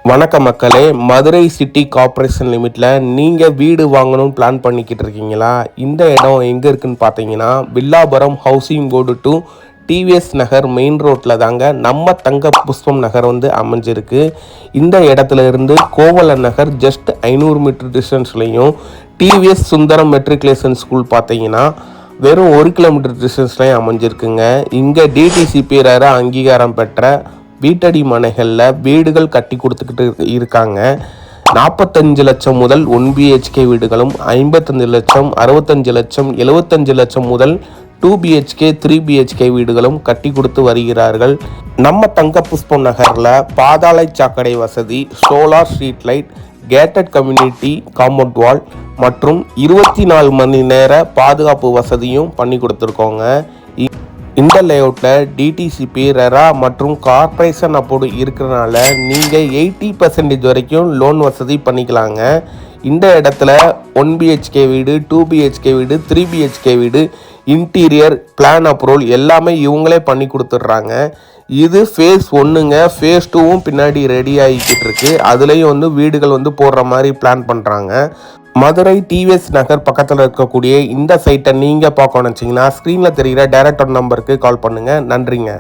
வணக்க மக்களே, Madurai city corporation லிமிட்டில் நீங்கள் வீடு வாங்கணும்னு பிளான் பண்ணிக்கிட்டு இருக்கீங்களா? இந்த இடம் எங்கே இருக்குதுன்னு பார்த்தீங்கன்னா, Villapuram housing board to TVS Nagar main ரோட்டில் தாங்க நம்ம தங்க புஷ்பம் நகர் அமைஞ்சிருக்கு. இந்த இடத்துல இருந்து கோவலன் நகர் ஜஸ்ட் 500 மீட்டர் டிஸ்டன்ஸ்லையும், டிவிஎஸ் சுந்தரம் மெட்ரிகுலேஷன் ஸ்கூல் பார்த்தீங்கன்னா வெறும் 1 கிலோமீட்டர் டிஸ்டன்ஸ்லையும் அமைஞ்சிருக்குங்க. இங்கே டிடிசிபி அங்கீகாரம் பெற்ற வீட்டடி மனைகளில் வீடுகள் கட்டி கொடுத்துக்கிட்டு இருக்காங்க. 45 லட்சம் முதல் 1 BHK வீடுகளும், 55 லட்சம், 65 லட்சம், 75 லட்சம் முதல் 2 BHK 3 BHK வீடுகளும் கட்டி கொடுத்து வருகிறார்கள். நம்ம தங்க புஷ்பம் நகரில் பாதாள சாக்கடை வசதி, solar street light, gated community compound wall மற்றும் 24 மணி நேர பாதுகாப்பு வசதியும் பண்ணி கொடுத்துருக்கோங்க. இந்த லேஅவுட்டில் டிடிசிபி ரெரா மற்றும் கார்ப்பரேஷன் அப்போது இருக்கிறனால நீங்கள் 80% வரைக்கும் லோன் வசதி பண்ணிக்கலாங்க. இந்த இடத்துல 1 BHK வீடு, 2 BHK வீடு, 3 BHK வீடு, இன்டீரியர் பிளான் அப்ரூவல் எல்லாமே இவங்களே பண்ணி கொடுத்துட்றாங்க. இது ஃபேஸ் 1ங்க. ஃபேஸ் 2வும் பின்னாடி ரெடி ஆகிக்கிட்டு இருக்கு. அதுலேயும் வீடுகள் போடுற மாதிரி பிளான் பண்ணுறாங்க. மதுரை டிவிஎஸ் நகர் பக்கத்தில் இருக்கக்கூடிய இந்த சைட்டை நீங்கள் பார்க்கணும்னு வச்சிங்கன்னா ஸ்க்ரீனில் தெரிகிற டைரக்ட் நம்பருக்கு கால் பண்ணுங்கள். நன்றிங்க.